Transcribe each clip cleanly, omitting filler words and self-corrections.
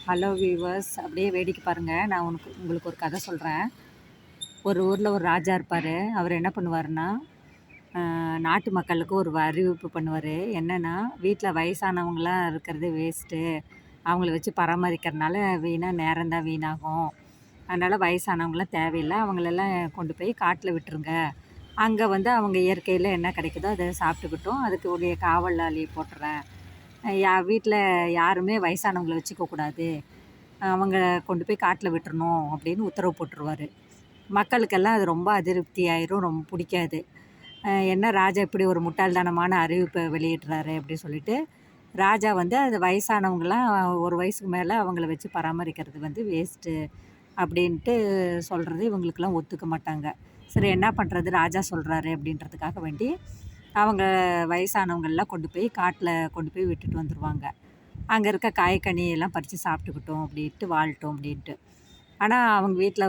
Hello viewers, அப்படியே வேடிக்கை பாருங்கள். நான் உங்களுக்கு ஒரு கதை சொல்கிறேன். ஒரு ஊரில் ஒரு ராஜா இருப்பார். அவர் என்ன பண்ணுவாருன்னா, நாட்டு மக்களுக்கு ஒரு அறிவிப்பு பண்ணுவார். என்னென்னா, வீட்டில் வயசானவங்களாம் இருக்கிறது வேஸ்ட்டு, அவங்கள வச்சு பராமரிக்கிறதுனால வீணாக நேரம்தான் வீணாகும். அதனால் வயசானவங்களாம் தேவையில்லை, அவங்களெல்லாம் கொண்டு போய் காட்டில் விட்டுருங்க. அங்கே வந்து அவங்க இயற்கையில் என்ன கிடைக்குதோ அதை சாப்பிட்டுக்கிட்டும், அதுக்கு உடைய காவலாளி போட்டுறேன். வீட்டில் யாருமே வயசானவங்கள வச்சுக்கக்கூடாது, அவங்க கொண்டு போய் காட்டில் விட்டுறணும் அப்படின்னு உத்தரவு போட்டுருவார். மக்களுக்கெல்லாம் அது ரொம்ப அதிருப்தி ஆயிரும், ரொம்ப பிடிக்காது. என்ன ராஜா இப்படி ஒரு முட்டாள்தனமான அறிவிப்பை வெளியிடுறாரு அப்படின்னு சொல்லிட்டு, ராஜா வந்து அது வயசானவங்களாம் ஒரு வயசுக்கு மேலே அவங்கள வச்சு பராமரிக்கிறது வந்து வேஸ்ட்டு அப்படின்ட்டு சொல்கிறது இவங்களுக்கெல்லாம் ஒத்துக்க மாட்டாங்க. சரி, என்ன பண்ணுறது, ராஜா சொல்கிறாரு அப்படின்றதுக்காக வேண்டி அவங்க வயசானவங்கள்லாம் கொண்டு போய் காட்டில் கொண்டு போய் விட்டுட்டு வந்துடுவாங்க. அங்கே இருக்க காய்கனி எல்லாம் பறித்து சாப்பிட்டுக்கிட்டோம் அப்படின்ட்டு வாழட்டும் அப்படின்ட்டு. ஆனால் அவங்க வீட்டில்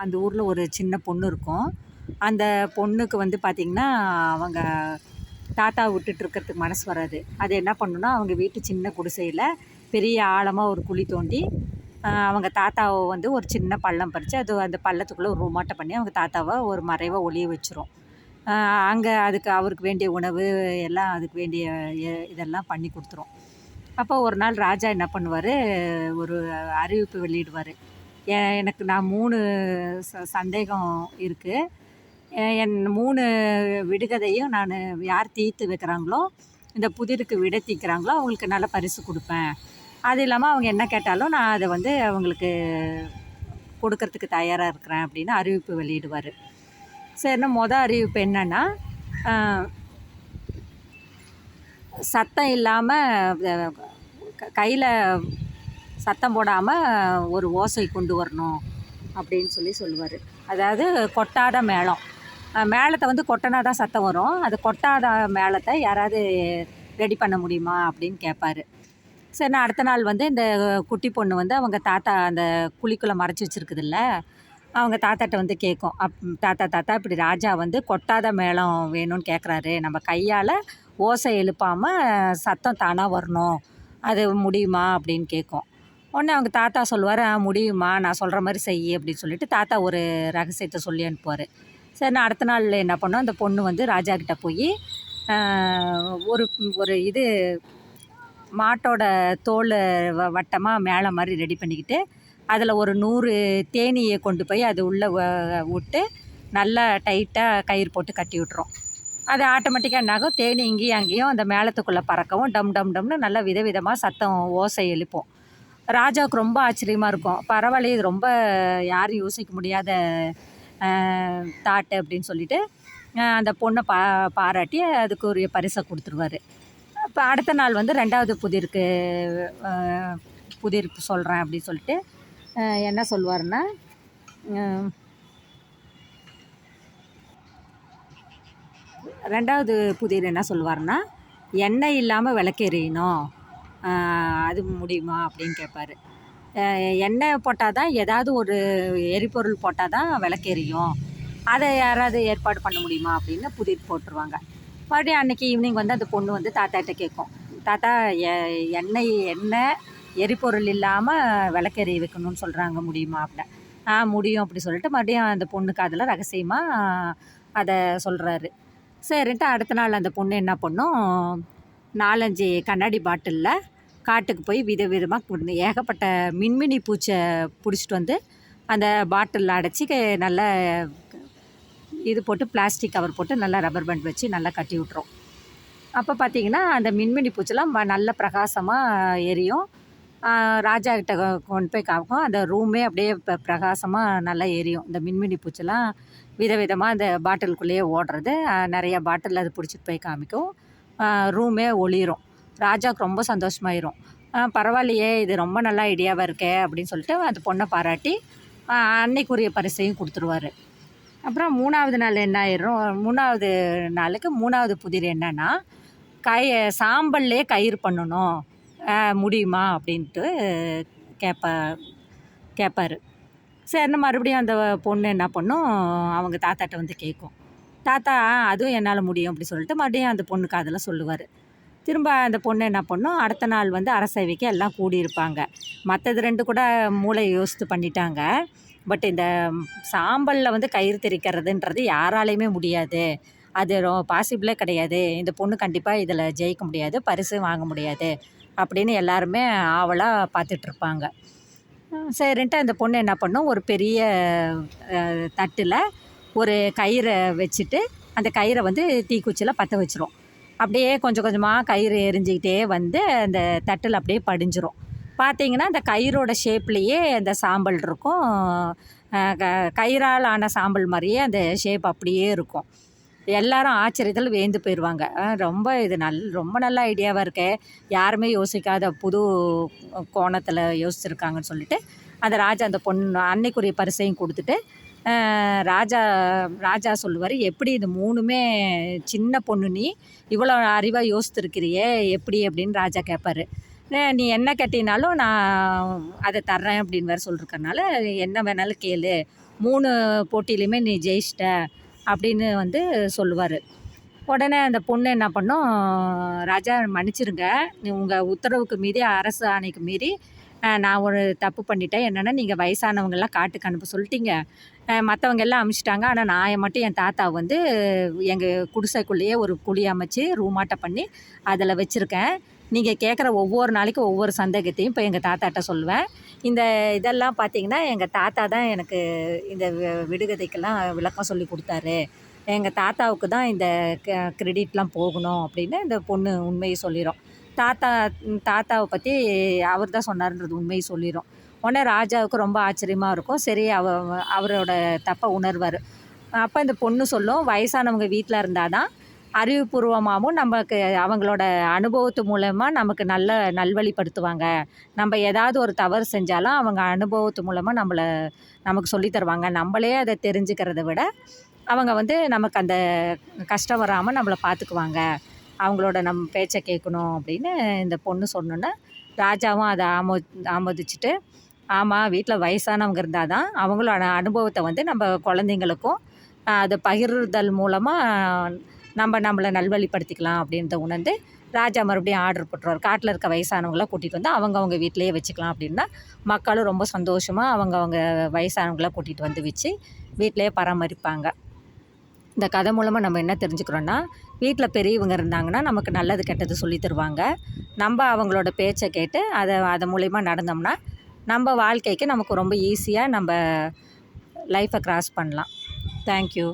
அந்த ஊரில் ஒரு சின்ன பொண்ணு இருக்கும். அந்த பொண்ணுக்கு வந்து பார்த்திங்கன்னா, அவங்க தாத்தா விட்டுட்டு இருக்கிறதுக்கு மனசு வராது. அது என்ன பண்ணுன்னா, அவங்க வீட்டு சின்ன குடிசையில் பெரிய ஆழமாக ஒரு குழி தோண்டி, அவங்க தாத்தாவை வந்து ஒரு சின்ன பள்ளம் பறித்து அது அந்த பள்ளத்துக்குள்ளே ஒரு ரூமாட்டை பண்ணி அவங்க தாத்தாவை ஒரு மறைவாக ஒளிய வச்சிரும். அங்கே அதுக்கு அவருக்கு வேண்டிய உணவு எல்லாம் அதுக்கு வேண்டிய இதெல்லாம் பண்ணி கொடுத்துரும். அப்போ ஒரு நாள் ராஜா என்ன பண்ணுவார், ஒரு அறிவிப்பு வெளியிடுவார். நான் 3 சந்தேகம் இருக்குது. என் 3 விடுகதையும் நான் யார் தீர்த்து வைக்கிறாங்களோ, இந்த புதிருக்கு விடை தீர்க்கிறாங்களோ அவங்களுக்கு நல்ல பரிசு கொடுப்பேன். அது இல்லாமல் அவங்க என்ன கேட்டாலும் நான் அதை வந்து அவங்களுக்கு கொடுக்கறதுக்கு தயாராக இருக்கிறேன் அப்படின்னு அறிவிப்பு வெளியிடுவார். சரின்னா அறிவிப்பு என்னென்னா, சத்தம் இல்லாமல் கையில் சத்தம் போடாமல் ஒரு ஓசை கொண்டு வரணும் அப்படின்னு சொல்லுவார். அதாவது கொட்டாத மேளம். மேளத்தை வந்து கொட்டினா தான் சத்தம் வரும். அது கொட்டாத மேளத்தை யாராவது ரெடி பண்ண முடியுமா அப்படின்னு கேட்பார். சரி, நான் அடுத்த நாள் வந்து இந்த குட்டி பொண்ணு வந்து அவங்க தாத்தா அந்த குழிக்குள்ளே மறைச்சி வச்சுருக்குதில்ல, அவங்க தாத்தாட்ட வந்து கேட்கும். தாத்தா இப்படி ராஜா வந்து கொட்டாத மேளம் வேணும்னு கேட்குறாரு, நம்ம கையால் ஓசை எழுப்பாமல் சத்தம் தானாக வரணும், அது முடியுமா அப்படின்னு கேட்கும். உடனே அவங்க தாத்தா சொல்லுவார், முடியுமா, நான் சொல்கிற மாதிரி செய் அப்படின்னு சொல்லிட்டு தாத்தா ஒரு ரகசியத்தை சொல்லி அனுப்புவார். சரி, நான் அடுத்த நாள் என்ன பண்ணோம், அந்த பொண்ணு வந்து ராஜா கிட்டே போய் ஒரு ஒரு இது மாட்டோட தோல் வட்டமாக மேளம் மாதிரி ரெடி பண்ணிக்கிட்டு, அதில் ஒரு 100 தேனீயை கொண்டு போய் அது உள்ளே விட்டு நல்லா டைட்டாக கயிறு போட்டு கட்டி விட்டுரும். அது ஆட்டோமேட்டிக்காக என்னாகும், தேனி இங்கேயும் அங்கேயும் அந்த மேளத்துக்குள்ளே பறக்கவும் டம் டம் டம்னு நல்லா விதவிதமாக சத்தம் ஓசை எழுப்போம். ராஜாவுக்கு ரொம்ப ஆச்சரியமாக இருக்கும். பரவாயில்ல, இது ரொம்ப யாரும் யோசிக்க முடியாத தாட்டு அப்படின்னு சொல்லிட்டு அந்த பொண்ணை பாராட்டி அதுக்கு ஒரு பரிசை கொடுத்துருவாரு. இப்போ அடுத்த நாள் வந்து 2வது புதிருக்கு சொல்கிறேன் அப்படின்னு சொல்லிட்டு என்ன சொல்லுவாருன்னா, 2வது புதிர் என்ன சொல்லுவாருன்னா, எண்ணெய் இல்லாமல் விளக்கு எரியணும், அது முடியுமா அப்படின்னு கேட்பார். எண்ணெய் போட்டால் தான், ஏதாவது ஒரு எரிபொருள் போட்டால் தான் விளக்கு எரியும், அதை யாராவது ஏற்பாடு பண்ண முடியுமா அப்படின்னு புதிர் போட்டுருவாங்க. மறுபடியும் அன்றைக்கி ஈவினிங் வந்து அந்த பொண்ணு வந்து தாத்தாட்ட கேட்கும், தாத்தா எண்ணெய் எரிபொருள் இல்லாமல் விளக்கெரிய வைக்கணும்னு சொல்கிறாங்க, முடியுமா அப்படின்னு. முடியும் அப்படி சொல்லிட்டு மறுபடியும் அந்த பொண்ணுக்கு அதில் ரகசியமாக அதை சொல்கிறாரு. சரின்ட்டு அடுத்த நாள் அந்த பொண்ணு என்ன பண்ணும், 4-5 கண்ணாடி பாட்டிலில் காட்டுக்கு போய் விதவிதமாக ஏகப்பட்ட மின்மினி பூச்சை பிடிச்சிட்டு வந்து அந்த பாட்டிலில் அடைச்சி நல்லா இது போட்டு பிளாஸ்டிக் கவர் போட்டு நல்லா ரப்பர் பேண்ட் வச்சு நல்லா கட்டி விட்ரும். அப்போ பார்த்திங்கன்னா அந்த மின்மினி பூச்செல்லாம் நல்ல பிரகாசமாக எரியும். ராஜா கிட்ட கொண்டு போய் காமிக்கும், அந்த ரூமே அப்படியே பிரகாசமாக நல்லா எரியும். இந்த மின்மினி பூச்செல்லாம் விதவிதமாக அந்த பாட்டிலுக்குள்ளேயே ஓடுறது, நிறையா பாட்டில் அது பிடிச்சிட்டு போய் காமிக்கும். ரூமே ஒளிரும். ராஜாவுக்கு ரொம்ப சந்தோஷமாயிரும். பரவாயில்லையே, இது ரொம்ப நல்லா ஐடியாவாக இருக்கே அப்படின்னு சொல்லிட்டு அந்த பொண்ணை பாராட்டி அன்னைக்குரிய பரிசையும் கொடுத்துருவாரு. அப்புறம் 3வது நாள் என்ன ஆயிரும், 3வது நாளுக்கு 3வது புதிர் என்னன்னா, சாம்பல்லே கயிறு பண்ணணும், முடியுமா அப்படின்ட்டு கேட்பார். சரின்னு மறுபடியும் அந்த பொண்ணு என்ன பண்ணும், அவங்க தாத்தாட்ட வந்து கேட்கும். தாத்தா அதுவும் என்னால் முடியும் அப்படி சொல்லிட்டு மறுபடியும் அந்த பொண்ணுக்கு அதில் சொல்லுவார். திரும்ப அந்த பொண்ணு என்ன பண்ணும், அடுத்த நாள் வந்து அரசவைக்கு எல்லாம் கூடியிருப்பாங்க. மற்றது 2 கூட மூளை யோசித்து பண்ணிட்டாங்க. பட் இந்த சாம்பலில் வந்து கயிறு திரிக்கிறதுன்றது யாராலையுமே முடியாது. அது பாசிபிளே கிடையாது. இந்த பொண்ணு கண்டிப்பாக இதில் ஜெயிக்க முடியாது, பரிசு வாங்க முடியாது அப்படின்னு எல்லாருமே ஆவலாக பார்த்துட்ருப்பாங்க. சரின்ட்டு அந்த பொண்ணு என்ன பண்ணும், ஒரு பெரிய தட்டில் ஒரு கயிறை வச்சுட்டு அந்த கயிறை வந்து தீக்குச்சியில் பற்ற வச்சிரும். அப்படியே கொஞ்சம் கொஞ்சமாக கயிறு எரிஞ்சிக்கிட்டே வந்து அந்த தட்டில் அப்படியே படிஞ்சிரும். பார்த்தீங்கன்னா அந்த கயிறோட ஷேப்லேயே அந்த சாம்பல் இருக்கும். கயிறால் ஆன சாம்பல் மாதிரியே அந்த ஷேப் அப்படியே இருக்கும். எல்லாரும் ஆச்சரியத்தில் வியந்து போயிடுவாங்க. ரொம்ப இது ரொம்ப நல்ல ஐடியாவாக இருக்கே, யாருமே யோசிக்காத புது கோணத்தில் யோசிச்சிருக்காங்கன்னு சொல்லிட்டு அந்த ராஜா அந்த பொண்ணு அன்னைக்குரிய பரிசையும் கொடுத்துட்டு ராஜா சொல்லுவார், எப்படி இது 3மே சின்ன பொண்ணு, நீ இவ்வளோ அறிவாக யோசித்துருக்கிறியே எப்படி அப்படின்னு ராஜா கேட்பார். நீ என்ன கேட்டினாலும் நான் அதை தர்றேன் அப்படின்னு வேறு சொல்லிருக்கறனால என்ன வேணாலும் கேளு, 3 போட்டியிலையுமே நீ ஜெயிச்சிட்ட அப்படின்னு வந்து சொல்லுவார். உடனே அந்த பொண்ணு என்ன பண்ணும், ராஜா மன்னிச்சிருங்க, உங்கள் உத்தரவுக்கு மீறி அரசு ஆணைக்கு மீறி நான் ஒரு தப்பு பண்ணிட்டேன். என்னென்னா நீங்கள் வயசானவங்கெல்லாம் காட்டுக்கு அனுப்ப சொல்லிட்டீங்க, மற்றவங்க எல்லாம் அனுப்பிச்சிட்டாங்க. ஆனால் நான் மட்டும் என் தாத்தா வந்து எங்கள் குடிசைக்குள்ளேயே ஒரு குழி அமைச்சு ரூமாட்டம் பண்ணி அதில் வச்சுருக்கேன். நீங்கள் கேட்குற ஒவ்வொரு நாளைக்கும் ஒவ்வொரு சந்தேகத்தையும் இப்போ எங்கள் தாத்தாட்ட சொல்லுவேன். இதெல்லாம் பார்த்தீங்கன்னா எங்கள் தாத்தா தான் எனக்கு இந்த விடுகதைக்கெல்லாம் விளக்கம் சொல்லி கொடுத்தாரு. எங்கள் தாத்தாவுக்கு தான் இந்த கிரெடிட்லாம் போகணும் அப்படின்னு இந்த பொண்ணு உண்மையை சொல்லிடும். தாத்தாவை பற்றி அவர் தான் சொன்னார்ன்றது உண்மையை சொல்லிடும். உடனே ராஜாவுக்கு ரொம்ப ஆச்சரியமாக இருக்கும். சரி, அவரோட தப்பை உணர்வார். அப்போ இந்த பொண்ணு சொல்லும், வயசானவங்க வீட்டில் இருந்தால் தான் அறிவுபூர்வமாகவும் நமக்கு அவங்களோட அனுபவத்து மூலமாக நமக்கு நல்வழிப்படுத்துவாங்க. நம்ம ஏதாவது ஒரு தவறு செஞ்சாலும் அவங்க அனுபவத்து மூலமாக நமக்கு சொல்லி தருவாங்க. நம்மளே அதை தெரிஞ்சுக்கிறத விட அவங்க வந்து நமக்கு அந்த கஷ்டம் வராமல் நம்மளை பார்த்துக்குவாங்க. அவங்களோட நம்ம பேச்சை கேட்கணும் அப்படின்னு இந்த பொண்ணு சொன்னோன்னே ராஜாவும் அதை ஆமோதிச்சுட்டு, ஆமாம், வீட்டில் வயசானவங்க இருந்தால் தான் அவங்களோட அனுபவத்தை வந்து நம்ம குழந்தைங்களுக்கும் அதை பகிர்தல் மூலமாக நம்மளை நல்வழிப்படுத்திக்கலாம் அப்படின்றத உணர்ந்து ராஜா மறுபடியும் ஆர்டர் போட்டுருவார். காட்டில் இருக்க வயசானவங்களாம் கூட்டிகிட்டு வந்து அவங்கவுங்க வீட்டிலையே வச்சுக்கலாம் அப்படின்னா மக்களும் ரொம்ப சந்தோஷமாக அவங்கவுங்க வயசானவங்களாம் கூட்டிகிட்டு வந்து வச்சு வீட்டிலையே பராமரிப்பாங்க. இந்த கதை மூலமாக நம்ம என்ன தெரிஞ்சுக்கிறோன்னா, வீட்டில் பெரியவங்க இருந்தாங்கன்னா நமக்கு நல்லது கெட்டது சொல்லி தருவாங்க. நம்ம அவங்களோட பேச்சை கேட்டு அது மூலயமா நடந்தோம்னா நம்ம வாழ்க்கைக்கு நமக்கு ரொம்ப ஈஸியாக நம்ம லைஃப்பை கிராஸ் பண்ணலாம். தேங்க்யூ.